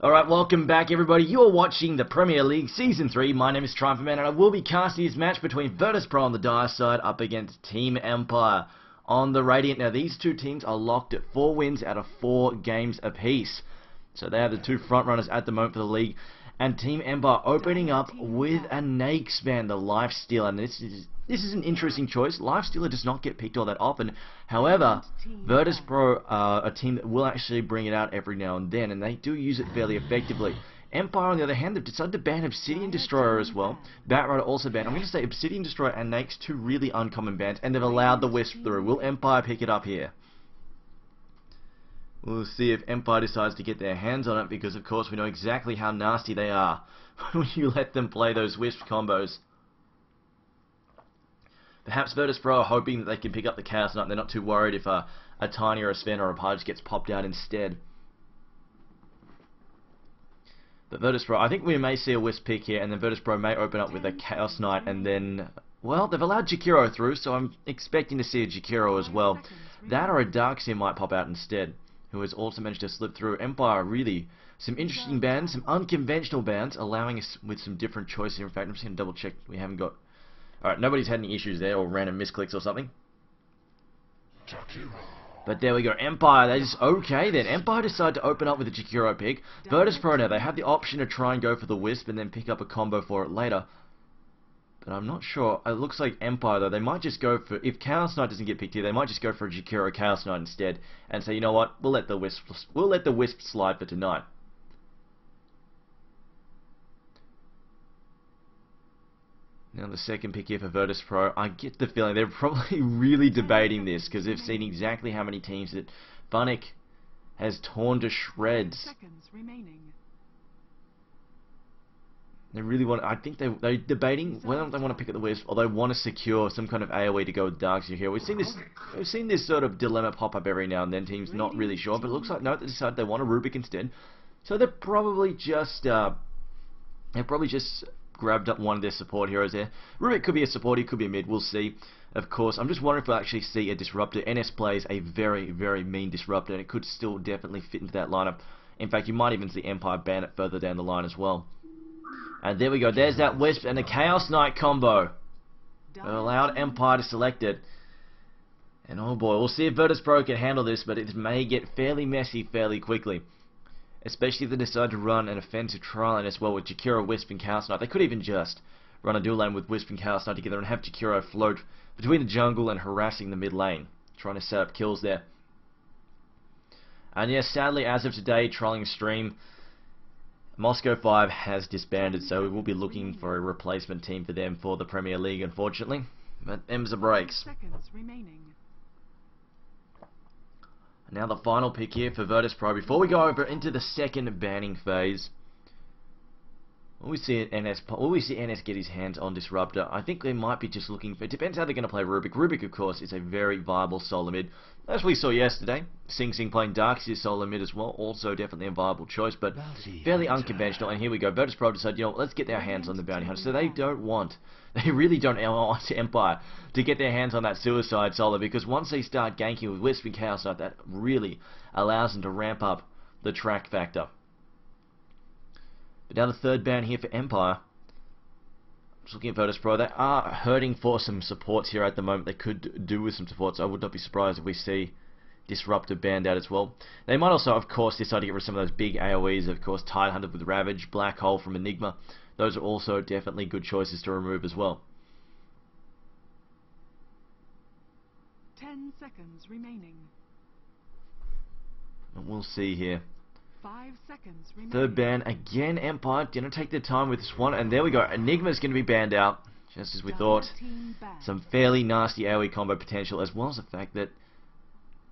Alright, welcome back everybody. You are watching the Premier League Season 3. My name is Triumph-Man and I will be casting this match between Virtus.Pro on the dire side up against Team Empire on the Radiant. Now these two teams are locked at 4 wins out of 4 games apiece. So they are the two front runners at the moment for the league. And Team Empire opening up with a Nakes ban, the Lifestealer. And this is an interesting choice. Lifestealer does not get picked all that often. However, Virtus.Pro are a team that will actually bring it out every now and then, and they do use it fairly effectively. Empire, on the other hand, they've decided to ban Obsidian Destroyer as well. Batrider also banned. I'm going to say Obsidian Destroyer and Nakes, two really uncommon bans, and they've allowed the Wisp through. Will Empire pick it up here? We'll see if Empire decides to get their hands on it, because of course we know exactly how nasty they are when you let them play those Wisp combos. Perhaps Virtus.Pro are hoping that they can pick up the Chaos Knight. They're not too worried if a Tiny or a Sven or a Pudge gets popped out instead. But Virtus.Pro, I think we may see a Wisp pick here, and then Virtus.Pro may open up with a Chaos Knight, and then, well, they've allowed Jakiro through, so I'm expecting to see a Jakiro as well. That or a Darkseer might pop out instead, who has also managed to slip through. Empire, really, some interesting bans, some unconventional bans, allowing us with some different choices here. In fact, I'm just going to double check we haven't got... Alright, nobody's had any issues there, or random misclicks or something. But there we go, Empire, they just, okay then, Empire decided to open up with a Jakiro pick. Virtus.Pro now, they have the option to try and go for the Wisp and then pick up a combo for it later. But I'm not sure, it looks like Empire though, they might just go for, if Chaos Knight doesn't get picked here, they might just go for a Jakiro Chaos Knight instead, and say, you know what, we'll let the Wisp slide for tonight. Now the second pick here for Virtus.Pro, I get the feeling they're probably really debating this, because they've seen exactly how many teams that Funnick has torn to shreds. They really want, I think they're debating whether they want to pick up the Wisp, or they want to secure some kind of AoE to go with Darkseer here. We've seen this sort of dilemma pop up every now and then, teams not really sure, but it looks like no, they decided they want a Rubik instead. So they're probably just grabbed up one of their support heroes there. Rubik could be a support, he could be a mid, we'll see. Of course, I'm just wondering if we'll actually see a disruptor. NS plays a very, very mean disruptor, and it could still definitely fit into that lineup. In fact, you might even see Empire ban it further down the line as well. And there we go, there's that Wisp and a Chaos Knight combo. It allowed Empire to select it. And oh boy, we'll see if Virtus.Pro can handle this, but it may get fairly messy fairly quickly. Especially if they decide to run an offensive trial lane as well with Jakiro, Wisp and Chaos Knight. They could even just run a dual lane with Wisp and Chaos Knight together and have Jakiro float between the jungle and harassing the mid lane, trying to set up kills there. And yes, sadly, as of today, trolling stream, Moscow 5 has disbanded, so we will be looking for a replacement team for them for the Premier League, unfortunately. But them's the breaks. Now the final pick here for Virtus.Pro. Before we go over into the second banning phase, will we see NS get his hands on Disruptor? I think they might be just looking for... It depends how they're going to play Rubik. Rubik, of course, is a very viable solo mid. As we saw yesterday, Sing Sing playing Darkseer solo mid as well. Also definitely a viable choice, but fairly unconventional. And here we go. Virtus.Pro decided, you know, let's get their hands on the bounty hunter. So they really don't want Empire to get their hands on that suicide solo, because once they start ganking with Wisp and Chaos Knight, that really allows them to ramp up the track factor. But now the third ban here for Empire. Just looking at Virtus.Pro, they are hurting for some supports here at the moment. They could do with some supports. I would not be surprised if we see Disruptor banned out as well. They might also, of course, decide to get rid of some of those big AoEs. Of course, Tidehunter with Ravage, Black Hole from Enigma. Those are also definitely good choices to remove as well. 10 seconds remaining. And we'll see here. 5 seconds remaining. Third ban again. Empire didn't take their time with this one, and there we go. Enigma's going to be banned out, just as we thought. Some fairly nasty AoE combo potential, as well as the fact that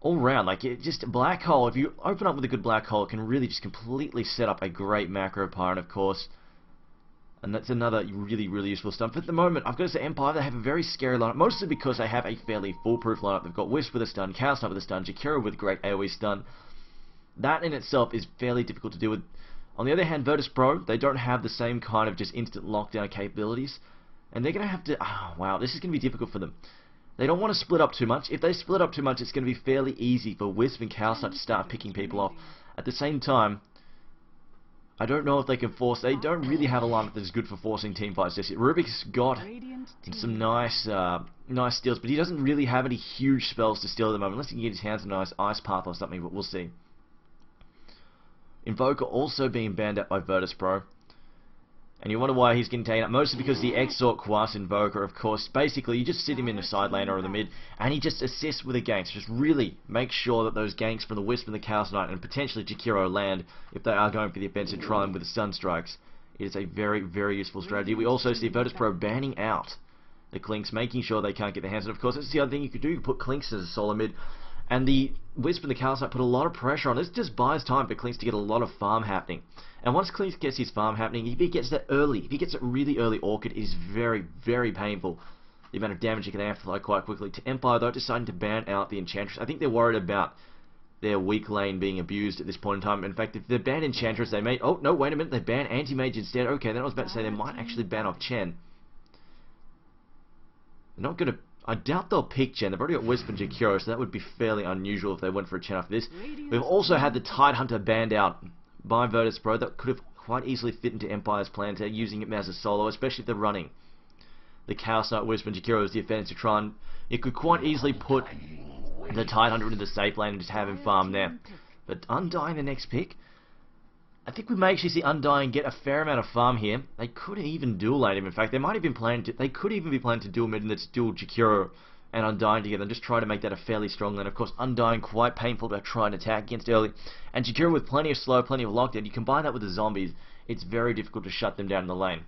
all round, like, just Black Hole, if you open up with a good Black Hole, it can really just completely set up a great macro par, and of course, and that's another really, really useful stuff. At the moment, I've got to say, Empire, they have a very scary lineup, mostly because they have a fairly foolproof lineup. They've got Wisp with a stun, Chaos Knight with a stun, Jakiro with great AoE stun. That in itself is fairly difficult to deal with. On the other hand, Virtus.Pro, they don't have the same kind of just instant lockdown capabilities, and they're going to have to... Oh, wow, this is going to be difficult for them. They don't want to split up too much. If they split up too much, it's going to be fairly easy for Wisp and Chaos Knight to start picking people off. At the same time, I don't know if they can force. They don't really have a lineup that is good for forcing team fights just yet. Rubik's got Radiant some team. nice steals, but he doesn't really have any huge spells to steal at the moment, unless he can get his hands on a nice Ice Path or something, but we'll see. Invoker also being banned out by Virtus.Pro. And you wonder why he's getting taken up. Mostly because the Exort Quas Invoker, of course, basically you just sit him in the side lane or in the mid, and he just assists with the ganks. Just really make sure that those ganks from the Wisp and the Chaos Knight and potentially Jakiro land if they are going for the offensive, try them with the Sun Strikes. It is a very, very useful strategy. We also see Virtus.Pro banning out the Clinks, making sure they can't get their hands on it. Of course, that's the other thing you could do. You could put Clinks as a solo mid. And the Wisp and the Chaos Knight put a lot of pressure on. This just buys time for Clinks to get a lot of farm happening. And once Clinks gets his farm happening, if he gets that early, if he gets it really early Orchid, it is very, very painful. The amount of damage he can amplify quite quickly. To Empire, though, deciding to ban out the Enchantress. I think they're worried about their weak lane being abused at this point in time. In fact, if they ban Enchantress, they may... Oh, no, wait a minute. They ban Anti-Mage instead. Okay, then I was about to say they might actually ban off Chen. They're not going to... I doubt they'll pick Chen. They've already got Wisp and Jakiro, so that would be fairly unusual if they went for a Chen after this. We've also had the Tidehunter banned out by Virtus.Pro. That could have quite easily fit into Empire's plan. They're using him as a solo, especially if they're running the Chaos Knight, Wisp and Jakiro as the offensive try. And you could quite easily put the Tidehunter into the safe lane and just have him farm there. But Undying the next pick. I think we may actually see Undying get a fair amount of farm here. They could even dual lane him. In fact, they might have been planning to. They could even be planning to dual mid and let's dual Jakiro and Undying together and just try to make that a fairly strong lane. Of course, Undying quite painful to try and attack against early, and Jakiro with plenty of slow, plenty of lockdown. You combine that with the zombies, it's very difficult to shut them down in the lane.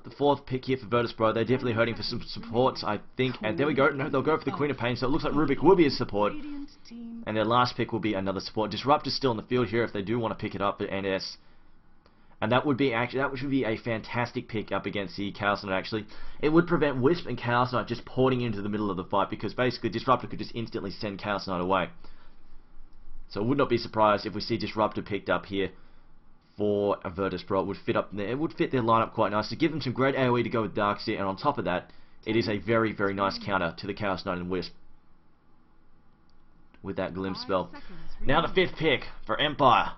The fourth pick here for Virtus.Pro. They're definitely hurting for some supports, I think. And there we go. No, they'll go for the Queen of Pain. So it looks like Rubik will be a support. Radiant team. And their last pick will be another support. Disrupt is still in the field here if they do want to pick it up at NS. And that would be a fantastic pick up against the Chaos Knight, actually. It would prevent Wisp and Chaos Knight just porting into the middle of the fight, because basically Disruptor could just instantly send Chaos Knight away. So I would not be surprised if we see Disruptor picked up here for a Virtus.Pro. It would fit up there. It would fit their lineup quite nicely. Give them some great AoE to go with Darkseer, and on top of that, it is a very, very nice counter to the Chaos Knight and Wisp with that Glimpse spell. Now the fifth pick for Empire.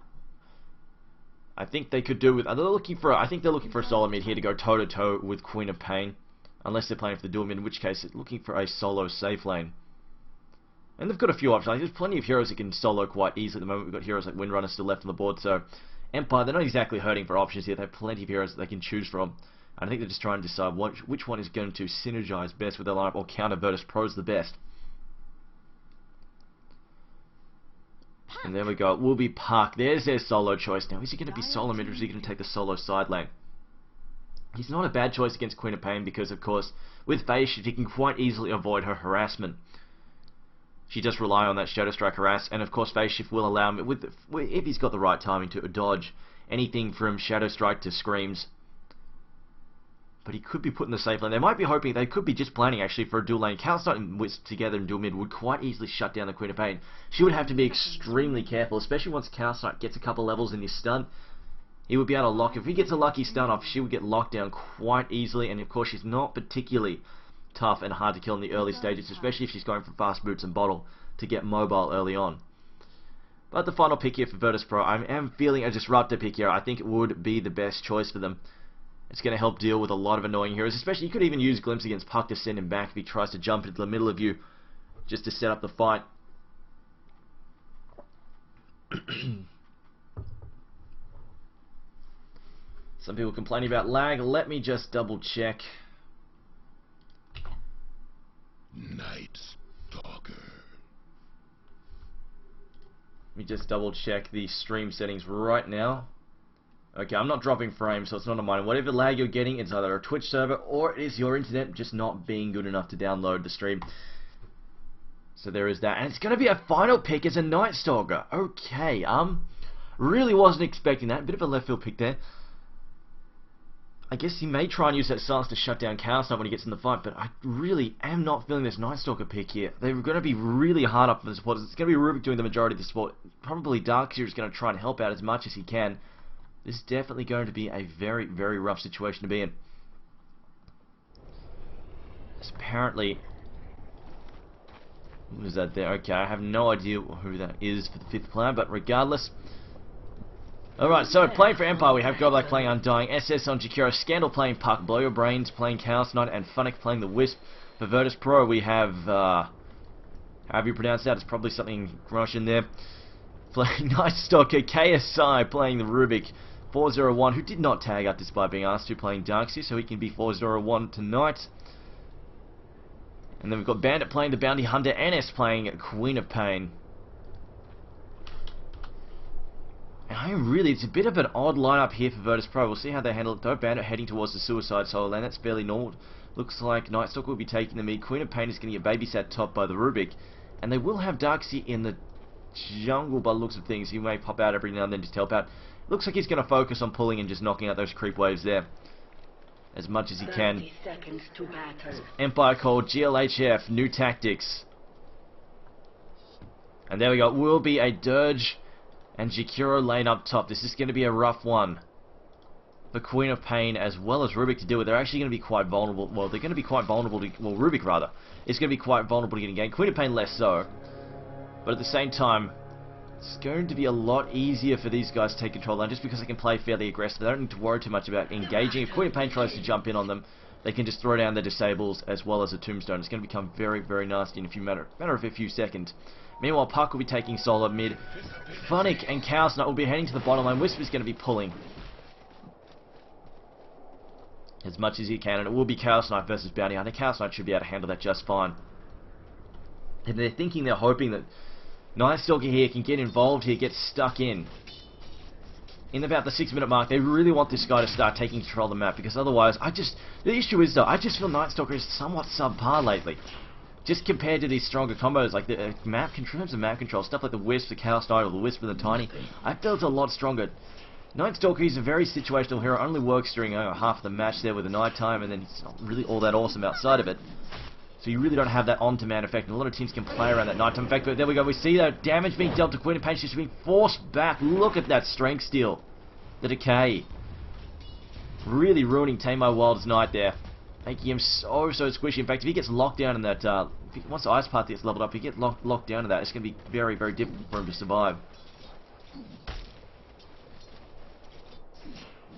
I think they could do with. I think they're looking for a solo mid here to go toe to toe with Queen of Pain, unless they're playing for the dual mid, in which case it's looking for a solo safe lane. And they've got a few options. There's plenty of heroes that can solo quite easily at the moment. We've got heroes like Windrunner still left on the board, so Empire, they're not exactly hurting for options here. They have plenty of heroes that they can choose from. And I think they're just trying to decide which one is going to synergize best with their lineup or counter Virtus.Pro's the best. And there we go. It will be Puck. There's their solo choice. Now, is he going to be solo mid or is he going to take the solo side lane? He's not a bad choice against Queen of Pain because, of course, with Phase Shift, he can quite easily avoid her harassment. She does rely on that Shadow Strike harass, and of course Phase Shift will allow him, if he's got the right timing, to dodge anything from Shadow Strike to Screams. But he could be put in the safe lane. They might be hoping, they could be just planning actually for a dual lane. Chaos Knight and Wisp together in dual mid would quite easily shut down the Queen of Pain. She would have to be extremely careful, especially once Chaos Knight gets a couple levels in his stun. He would be able to lock, if he gets a lucky stun off, she would get locked down quite easily, and of course she's not particularly tough and hard to kill in the early stages, especially if she's going for fast boots and bottle to get mobile early on. But the final pick here for Virtus.Pro, I am feeling a Disruptor pick here. I think it would be the best choice for them. It's going to help deal with a lot of annoying heroes, especially you could even use Glimpse against Puck to send him back if he tries to jump into the middle of you just to set up the fight. Some people complaining about lag. Let me just double check. Night Stalker. Let me just double check the stream settings right now. Okay, I'm not dropping frames, so it's not on mine. Whatever lag you're getting, it's either a Twitch server or it is your internet just not being good enough to download the stream. So there is that. And it's going to be a final pick as a Night Stalker. Okay, really wasn't expecting that. Bit of a left field pick there. I guess he may try and use that silence to shut down Chaos Knight when he gets in the fight, but I really am not feeling this Night Stalker pick here. They're going to be really hard up for the supporters. It's going to be Rubik doing the majority of the support. Probably Darkseer is going to try and help out as much as he can. This is definitely going to be a very, very rough situation to be in. Apparently, who is that there? Okay, I have no idea who that is for the fifth player, but regardless, Alright, so playing for Empire, we have Goblack playing Undying, SS on Jakiro, Scandal playing Puck, Blow Your Brains playing Chaos Knight, and Funnick playing the Wisp. For Virtus.Pro, we have, however you pronounce that, it's probably something Russian there, playing Night Stalker, KSI playing the Rubik, 401, who did not tag up despite being asked to, playing Darkseer, so he can be 401 tonight. And then we've got Bandit playing the Bounty Hunter, NS playing Queen of Pain. And it's a bit of an odd lineup here for Virtus.Pro. We'll see how they handle it though. Bandit heading towards the Suicide Soul Land. That's fairly normal. Looks like Night Stalker will be taking the mid. Queen of Pain is going to get babysat top by the Rubik. And they will have Darkseer in the jungle by the looks of things. He may pop out every now and then just help out. Looks like he's going to focus on pulling and just knocking out those creep waves there as much as he can. 30 seconds to battle. Empire called GLHF, new tactics. And there we go. It will be a Dirge and Jakiro lane up top. This is going to be a rough one for Queen of Pain as well as Rubik to deal with. They're actually going to be quite vulnerable. Well, they're going to be quite vulnerable to... Well, Rubik rather. It's going to be quite vulnerable to getting ganked. Queen of Pain less so. But at the same time, it's going to be a lot easier for these guys to take control lane just because they can play fairly aggressive. They don't need to worry too much about engaging. If Queen of Pain tries to jump in on them, they can just throw down their disables as well as a tombstone. It's going to become very, very nasty in a matter of a few seconds. Meanwhile, Puck will be taking solo mid. Funnick and Chaos Knight will be heading to the bottom lane. Wisp is going to be pulling as much as he can, and it will be Chaos Knight versus Bounty Hunter. Chaos Knight should be able to handle that just fine. And they're hoping that Night Stalker here can get involved here, get stuck in about the 6-minute mark. They really want this guy to start taking control of the map, because otherwise, the issue is though, I just feel Night Stalker is somewhat subpar lately. Just compared to these stronger combos, like the map control, in terms of map control, stuff like the Wisp, the Chaos Knight, or the Wisp and the Tiny, I feel it's a lot stronger. Night Stalker is a very situational hero, only works during half the match there with the night time, and then he's not really all that awesome outside of it. So you really don't have that on-demand effect, and a lot of teams can play around that nighttime effect. But there we go, we see that damage being dealt to Queen of Pain. She's being forced back. Look at that strength steal. The decay. Really ruining Tame My Wild's Knight there. Making him so squishy. In fact, if he gets locked down in that, once the Ice Path gets leveled up, if he gets locked down to that, it's going to be very, very difficult for him to survive.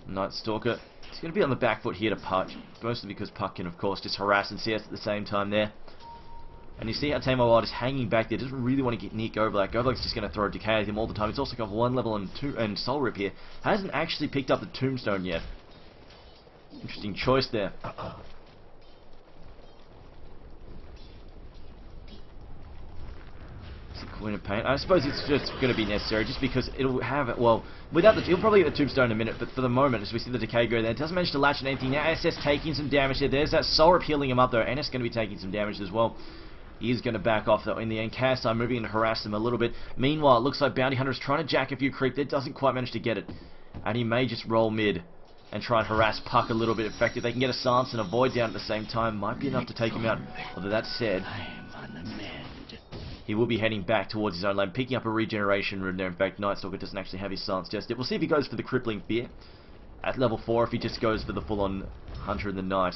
Night Stalker, he's going to be on the back foot here to Puck, mostly because Puck can, of course, just harass and CS at the same time there. And you see how Tame My Wild is hanging back there, doesn't really want to get near Goblack. Goblack's just going to throw Decay at him all the time. He's also got 1 level and Soul Rip here. Hasn't actually picked up the Tombstone yet. Interesting choice there. Queen of Pain. I suppose it's just going to be necessary, just because it'll have it. Well, he'll probably get the Tombstone in a minute, but for the moment, as we see the Decay go there, it doesn't manage to latch on anything. Now SS taking some damage there. There's that Soul Rip healing him up though. NS going to be taking some damage as well. He is going to back off though in the end. KSI moving in to harass them a little bit. Meanwhile, it looks like Bounty Hunter is trying to jack a few creep there. Doesn't quite manage to get it, and he may just roll mid and try and harass Puck a little bit. In fact, if they can get a silence and a void down at the same time, might be enough to take him out. Although that said, he will be heading back towards his own lane, picking up a regeneration rune there. In fact, Night Stalker doesn't actually have his silence just yet. We'll see if he goes for the Crippling Fear at level 4, if he just goes for the full-on Hunter in the Night.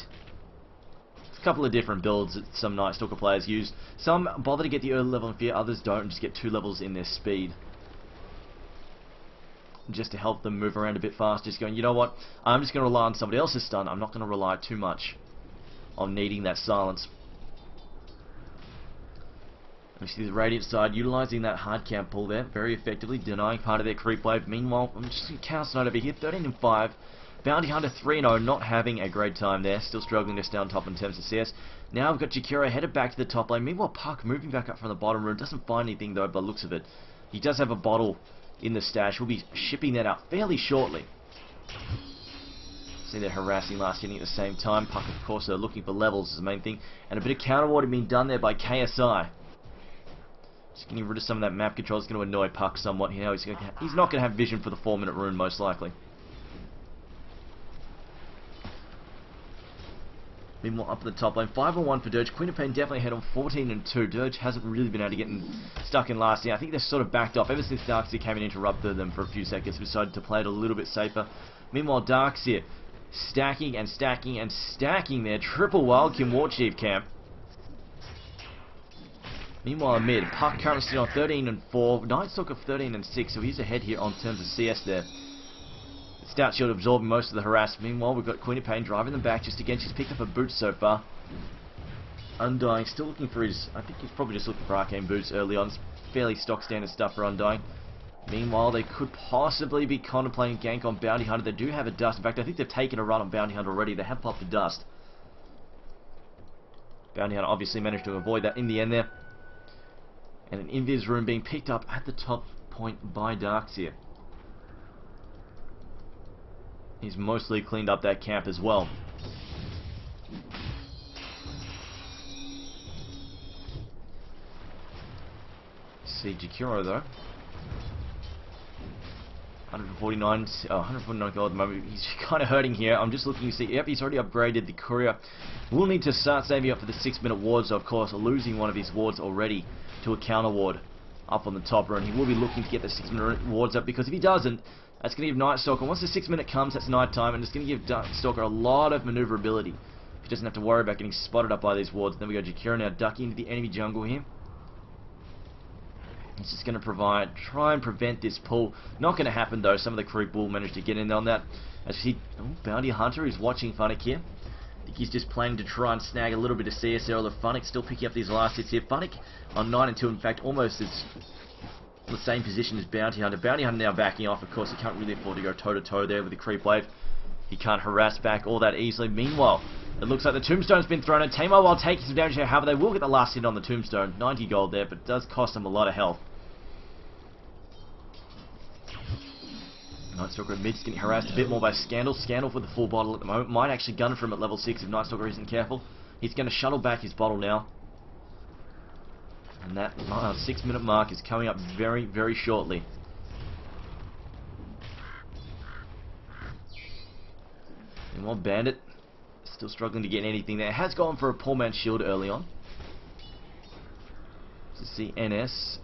There's a couple of different builds that some Night Stalker players use. Some bother to get the early level in Fear, others don't, and just get 2 levels in their speed, just to help them move around a bit faster. Just going, you know what, I'm just going to rely on somebody else's stun. I'm not going to rely too much on needing that silence. We see the Radiant side utilising that hard camp pull there very effectively, denying part of their creep wave. Meanwhile, I'm just going to Chaos Knight over here, 13 and 5. Bounty Hunter 3-0, not having a great time there, still struggling to stay on top in terms of CS. Now we've got Jakiro headed back to the top lane. Meanwhile, Puck moving back up from the bottom room, doesn't find anything though by the looks of it. He does have a bottle in the stash. We'll be shipping that out fairly shortly. See, they're harassing last hitting at the same time. Puck, of course, are looking for levels is the main thing, and a bit of counter warding being done there by KSI. Just getting rid of some of that map control is going to annoy Puck somewhat. You know, he's not going to have vision for the 4-minute rune, most likely. Meanwhile, up at the top lane, 5-1 for Dirge. Queen of Pain definitely ahead on 14 and 2. Dirge hasn't really been able to get stuck in last year. I think they've sort of backed off ever since Darkseer came and interrupted them for a few seconds. Decided to play it a little bit safer. Meanwhile, Darkseer stacking and stacking and stacking there. Triple Wild Kim Warchief camp. Meanwhile, mid, Puck currently sitting on 13 and 4. Night Stalker 13 and 6, so he's ahead here on terms of CS there. Stout Shield absorbing most of the harassment. Meanwhile, we've got Queen of Pain driving them back just again. She's picked up her boots so far. Undying still looking for his... I think he's probably just looking for arcane boots early on. It's fairly stock standard stuff for Undying. Meanwhile, they could possibly be contemplating gank on Bounty Hunter. They do have a dust. In fact, I think they've taken a run on Bounty Hunter already. They have popped the dust. Bounty Hunter obviously managed to avoid that in the end there. And an invis room being picked up at the top point by Darkseer. He's mostly cleaned up that camp as well. See Jakiro though. 149 gold at the moment. He's kind of hurting here. I'm just looking to see. Yep, he's already upgraded the courier. We'll need to start saving up for the 6-minute wards. So of course, losing one of his wards already to a counter ward up on the top row. And he will be looking to get the 6-minute wards up, because if he doesn't, that's going to give Night Stalker, once the 6-minute comes, that's night time, and it's going to give Night Stalker a lot of maneuverability. He doesn't have to worry about getting spotted up by these wards. Then we go Jakiro now ducking into the enemy jungle here. He's just going to try and prevent this pull. Not going to happen though. Some of the creep will manage to get in on that. As we see, Bounty Hunter is watching Funnick here. I think he's just planning to try and snag a little bit of CS there. Although Funnick still picking up these last hits here. Funnick on 9 and 2, in fact, almost as the same position as Bounty Hunter. Bounty Hunter now backing off. Of course, he can't really afford to go toe to toe there with the creep wave. He can't harass back all that easily. Meanwhile, it looks like the tombstone's been thrown, and Tamar while taking some damage here. However, they will get the last hit on the tombstone. 90 gold there, but it does cost them a lot of health. Night Stalker mid's getting harassed a bit more by Scandal. Scandal with the full bottle at the moment. Might actually gun for him at level 6 if Night Stalker isn't careful. He's going to shuttle back his bottle now. And that 6-minute mark is coming up very, very shortly. Meanwhile, Bandit still struggling to get anything there. Has gone for a poor man's shield early on. To see NS.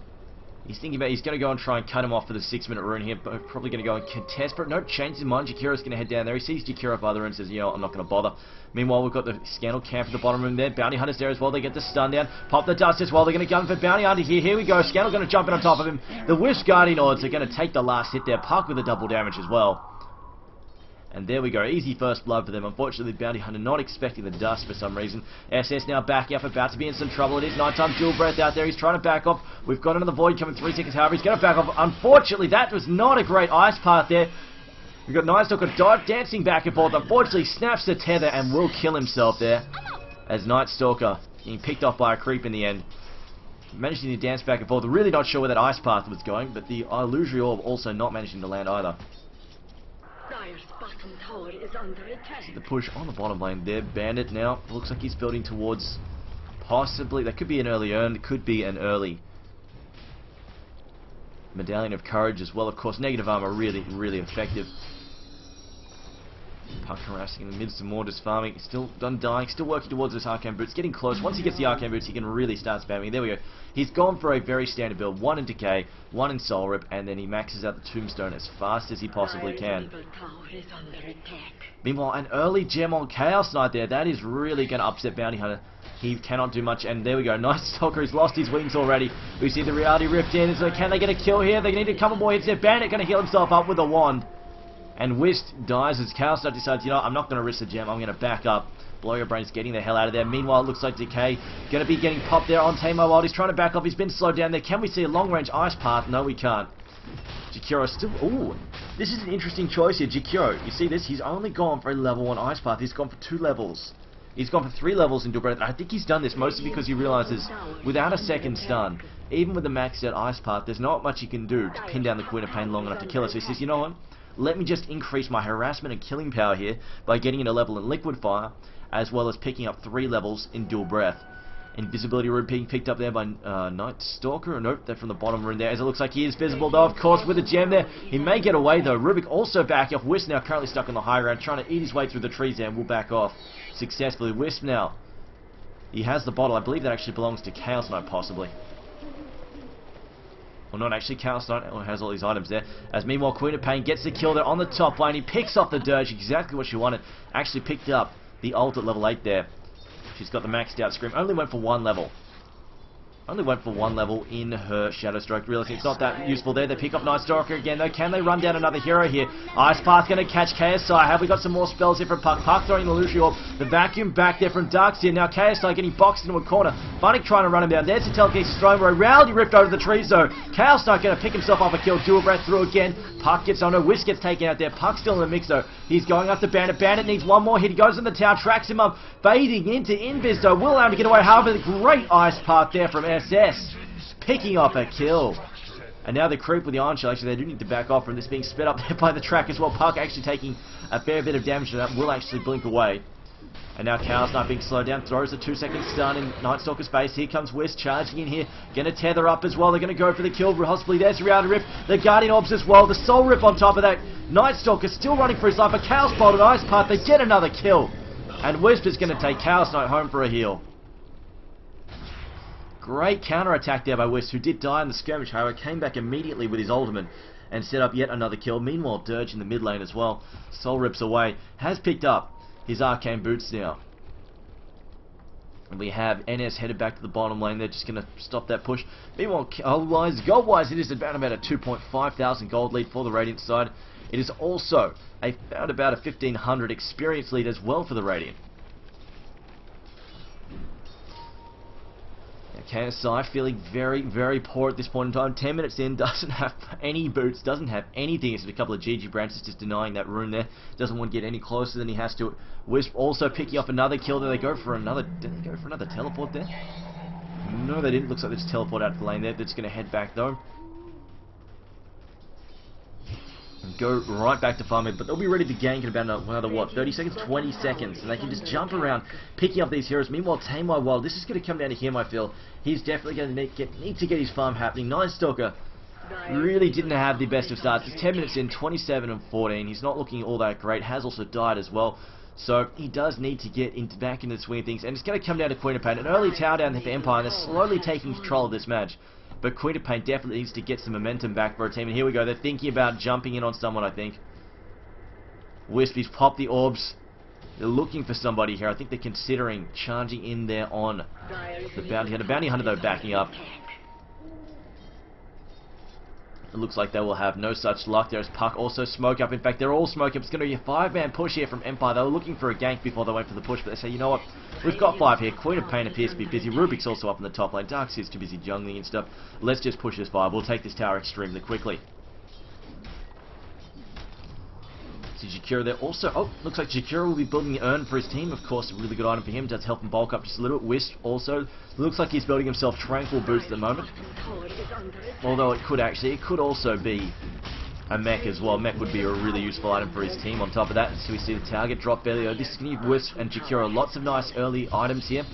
He's thinking about, he's going to go and try and cut him off for the 6-minute rune here, but probably going to go and contest, but no, changes his mind. Jakiro's going to head down there. He sees Jakiro by the rune and says, you know, I'm not going to bother. Meanwhile, we've got the Scandal camp at the bottom room there. Bounty Hunter's there as well. They get the stun down. Pop the dust as well. They're going to gun for Bounty Hunter here. Here we go. Scandal going to jump in on top of him. The Wisp Guardian Odds are going to take the last hit there. Puck with the double damage as well. And there we go, easy first blood for them. Unfortunately, Bounty Hunter not expecting the dust for some reason. SS now backing up, about to be in some trouble. It is nighttime, dual breath out there. He's trying to back off. We've got another void coming 3 seconds. However, he's going to back off. Unfortunately, that was not a great ice path there. We've got Night Stalker dancing back and forth. Unfortunately, snaps the tether and will kill himself there. As Night Stalker getting picked off by a creep in the end. Managing to dance back and forth. Really not sure where that ice path was going, but the illusory orb also not managing to land either. Tower is under attack. The push on the bottom lane there. Bandit now looks like he's building towards possibly, that could be an early earn, it could be an early Medallion of Courage as well. Of course, negative armor really, really effective. Puck harassing in the mid, some more just farming. Still Undying, still working towards this Arcane Boots. Getting close. Once he gets the Arcane Boots, he can really start spamming. There we go. He's gone for a very standard build. 1 in Decay, 1 in Soul Rip, and then he maxes out the Tombstone as fast as he possibly can. Meanwhile, an early gem on Chaos Knight there. That is really going to upset Bounty Hunter. He cannot do much, and there we go. Night Stalker has lost his wings already. We see the Reality Rift in. So can they get a kill here? They need a couple more hits there. Bandit going to heal himself up with a wand. And Wisp dies as Chaos Knight decides, you know, I'm not going to risk the gem. I'm going to back up. Blow Your Brains getting the hell out of there. Meanwhile, it looks like Decay going to be getting popped there on Tamar Wild. He's trying to back off. He's been slowed down there. Can we see a long-range ice path? No, we can't. Jakiro still... Ooh, this is an interesting choice here. Jakiro, you see this? He's only gone for a level 1 ice path. He's gone for 2 levels. He's gone for 3 levels in Dual Breath. I think he's done this mostly because he realizes without a second stun, even with the maxed out ice path, there's not much he can do to pin down the Queen of Pain long enough to kill her. So he says, you know what? Let me just increase my harassment and killing power here by getting in a level in Liquid Fire, as well as picking up 3 levels in Dual Breath. Invisibility Rune being picked up there by Night Stalker. Nope, they're from the bottom room there, as it looks like he is visible though, of course, with a gem there. He may get away though. Rubik also back off. Wisp now currently stuck on the high ground, trying to eat his way through the trees there, and will back off successfully. Wisp now, he has the bottle. I believe that actually belongs to Chaos Knight, possibly. Well, not actually. Chaos Knight has all these items there. As meanwhile, Queen of Pain gets the kill there on the top lane. He picks off the Dirge, exactly what she wanted. Actually picked up the ult at level 8 there. She's got the maxed out Scream. Only went for 1 level. Only went for one level in her Shadow Stroke. Realizing it's not that useful there. They pick up Night Stalker again though. Can they run down another hero here? Ice Path going to catch KSI. Have we got some more spells here from Puck? Puck throwing the Illusion Orb. The vacuum back there from Darkseer. Now KSI getting boxed into a corner. Funnick trying to run him down. There's the telekinesis throwing where a Rowdy ripped over the trees though. Chaos Knight going to pick himself up a kill. Dual Breath through again. Puck gets on. No, Whisk gets taken out there. Puck's still in the mix though. He's going after Bandit. Bandit needs one more hit. He goes in the tower, tracks him up. Fading into Invis though. Will allow him to get away. However, the great Ice Path there from SS. Picking up a kill. And now the creep with the Iron Shell, actually they do need to back off from this being sped up there by the track as well. Puck actually taking a fair bit of damage to that, will actually blink away. And now Chaos Knight being slowed down, throws a 2-second stun in Night Stalker's face. Here comes West charging in here, gonna tether up as well. They're gonna go for the kill, possibly there's the Reality Rift, the Guardian Orbs as well, the Soul Rip on top of that. Night Stalker still running for his life, a Chaos Bolt and Ice Path, they get another kill. And Wisp is gonna take Chaos Knight home for a heal. Great counter-attack there by Wisp, who did die in the skirmish, however, came back immediately with his ultimate and set up yet another kill. Meanwhile, Dirge in the mid lane as well. Soul Rips away, has picked up his Arcane Boots now. And we have NS headed back to the bottom lane. They're just going to stop that push. Meanwhile, gold-wise, it is about a 2.5 thousand gold lead for the Radiant side. It is also about a 1,500 experience lead as well for the Radiant. KSI feeling very, very poor at this point in time. 10 minutes in, doesn't have any boots, doesn't have anything except a couple of GG branches, just denying that rune there. Doesn't want to get any closer than he has to. Wisp also picking up another kill there. They go for another, did they go for another teleport there? No, they didn't. Looks like they just teleport out of the lane there. They're just going to head back though. And go right back to farming, but they'll be ready to gank in about another what, 30 seconds, 20 seconds, and they can just jump around picking up these heroes. Meanwhile, Tamewai Wild, this is going to come down to him, I feel. He's definitely going to need to get his farm happening. Night Stalker really didn't have the best of starts. It's 10 minutes in, 27 and 14. He's not looking all that great. Has also died as well. So he does need to get back into the swing of things, and it's going to come down to Queen of Pain. An early tower down for Empire, and they're slowly taking control of this match. But Queen of Pain definitely needs to get some momentum back for a team. And here we go. They're thinking about jumping in on someone, I think. Wispy's popped the orbs. They're looking for somebody here. I think they're considering charging in there on the Bounty Hunter. Bounty Hunter, though, backing up. It looks like they will have no such luck. There's Puck also smoke up. In fact, they're all smoke up. It's going to be a 5-man push here from Empire. They were looking for a gank before they went for the push, but they say, you know what, we've got 5 here. Queen of Pain appears to be busy. Rubik's also up in the top lane. Darkseer's too busy jungling and stuff. Let's just push this 5. We'll take this tower extremely quickly. See Jakiro there also. Oh, looks like Jakiro will be building the urn for his team. Of course, a really good item for him. Does help him bulk up just a little bit. Wisp also. Looks like he's building himself Tranquil Boots at the moment. Although it could also be a mech as well. Mech would be a really useful item for his team. On top of that, so we see the target drop fairly early. This is going to give Wisp and Jakiro lots of nice early items here.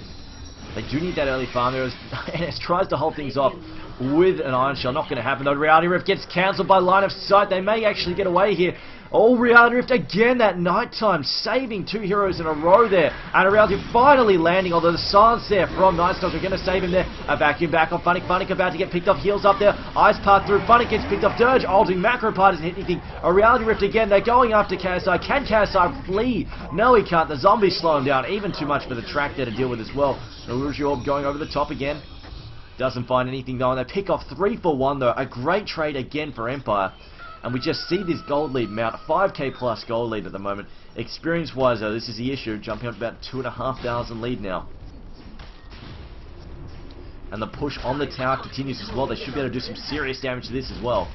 They do need that early farm there. NS tries to hold things off with an Iron Shell. Not going to happen though. Reality Rift gets cancelled by line of sight. They may actually get away here. Oh, Reality Rift again that nighttime, saving 2 heroes in a row there. And a Reality Rift finally landing, although the silence there from Night Stalker going to save him there. A vacuum back on Funnick. Funnick about to get picked up, heals up there. Ice Path through. Funnick gets picked up. Dirge ulting. Macro Part doesn't hit anything. A Reality Rift again. They're going after KSI. Can KSI flee? No, he can't. The zombies slow him down. Even too much for the track there to deal with as well. Illusion Orb going over the top again. Doesn't find anything going. They pick off 3 for 1 though. A great trade again for Empire. And we just see this gold lead mount. 5k plus gold lead at the moment. Experience-wise though, this is the issue. Jumping up to about 2,500 lead now. And the push on the tower continues as well. They should be able to do some serious damage to this as well.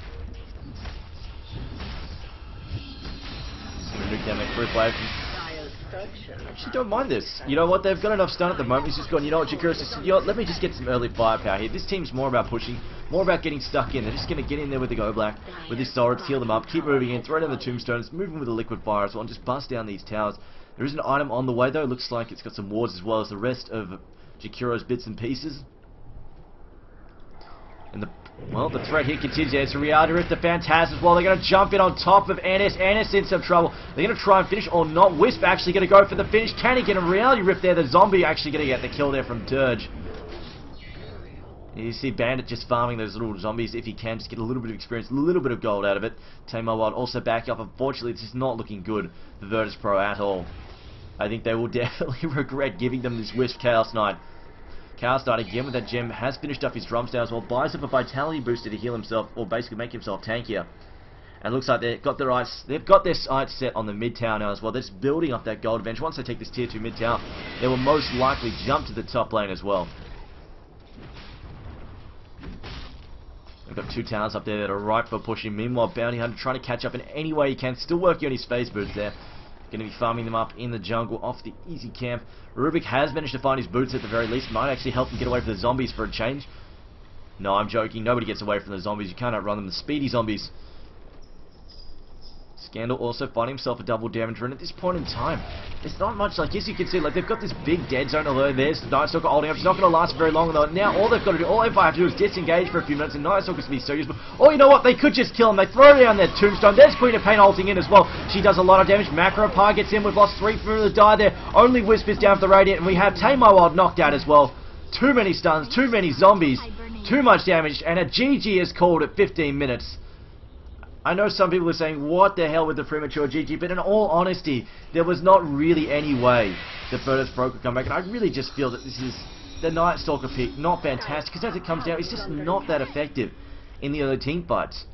Just going to nuke down that group wave. I actually don't mind this. You know what? They've got enough stun at the moment. He's just gone, you know what, Jakiro just said, you know what, let me just get some early firepower here. This team's more about pushing, more about getting stuck in. They're just going to get in there with the Go Black, with his swords, heal them up, keep moving in, throw down the tombstones, moving with the liquid fire as well, and just bust down these towers. There is an item on the way though. Looks like it's got some wards as well as the rest of Jakiro's bits and pieces. And the threat here continues. It's a Reality Rift, the Phantasm as well. They're going to jump in on top of NS. NS in some trouble. They're going to try and finish or not. Wisp actually going to go for the finish. Can he get a Reality Rift there? The zombie actually going to get the kill there from Dirge. You see Bandit just farming those little zombies if he can. Just get a little bit of experience, a little bit of gold out of it. Tamewai Wild also back up. Unfortunately, this is not looking good for Virtus.Pro at all. I think they will definitely regret giving them this Wisp Chaos Knight. Cowstart again with that gem has finished up his drums down as well. Buys up a vitality booster to heal himself, or basically make himself tankier. And it looks like they've got their sights set on the mid tower now as well. They're just building up that gold advantage. Once they take this tier 2 mid tower, they will most likely jump to the top lane as well. They've got 2 towers up there that are ripe for pushing. Meanwhile, Bounty Hunter trying to catch up in any way he can. Still working on his phase boots there. Going to be farming them up in the jungle off the easy camp. Rubik has managed to find his boots at the very least. Might actually help him get away from the zombies for a change. No, I'm joking. Nobody gets away from the zombies. You can't outrun them. The speedy zombies. Scandal also finding himself a double damage run at this point in time. It's not much, like, as you can see, like, they've got this big dead zone, although there's Night Stalker holding up. It's not going to last very long, though. Now, all they've got to do, all Empire have to do is disengage for a few minutes, and Night Stalker's going to be so useful. Oh, you know what? They could just kill him. They throw down their tombstone. There's Queen of Pain ulting in as well. She does a lot of damage. Macro Pie gets in. We've lost 3 through the die there. Only Wisp is down for the Radiant, and we have Tame My Wild knocked out as well. Too many stuns, too many zombies, too much damage, and a GG is called at 15 minutes. I know some people are saying, what the hell with the premature GG, but in all honesty, there was not really any way that Virtus.Pro could come back, and I really just feel that this is the Night Stalker pick, not fantastic, because as it comes down, it's just not that effective in the early team fights.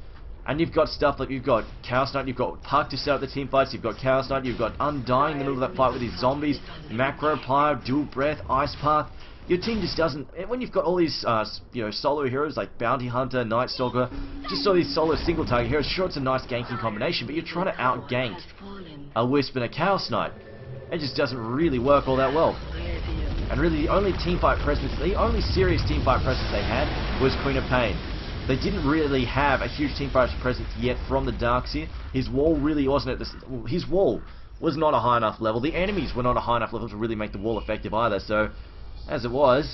And you've got stuff like, you've got Chaos Knight, you've got Puck to set up the team fights, you've got Chaos Knight, you've got Undying in the middle of that fight with his zombies, Macro Pyre, Dual Breath, Ice Path. Your team just doesn't, when you've got all these, solo heroes like Bounty Hunter, Night Stalker, just all these solo single target heroes, sure it's a nice ganking combination, but you're trying to out-gank a Wisp and a Chaos Knight. It just doesn't really work all that well. And really the only teamfight presence, the only serious teamfight presence they had was Queen of Pain. They didn't really have a huge teamfight presence yet from the Darkseer. His wall really wasn't at this, his wall was not a high enough level. The enemies were not a high enough level to really make the wall effective either, so as it was,